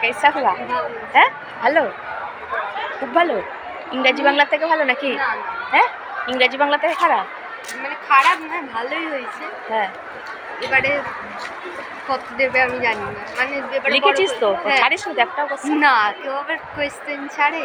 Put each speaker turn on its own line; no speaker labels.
कैसा हुआ হ্যাঁ ভালো খুব ভালো ইংরেজি বাংলা থেকে ভালো নাকি হ্যাঁ ইংরেজি বাংলা থেকে খারাপ
মানে খারাপ না ভালোই হয়েছে
হ্যাঁ
এবারে কত দেবে আমি জানি না মানে
লিখেছিস তো ছাড়িস তো একটাও
না কেউ আবার কোয়েশ্চেন ছাড়ে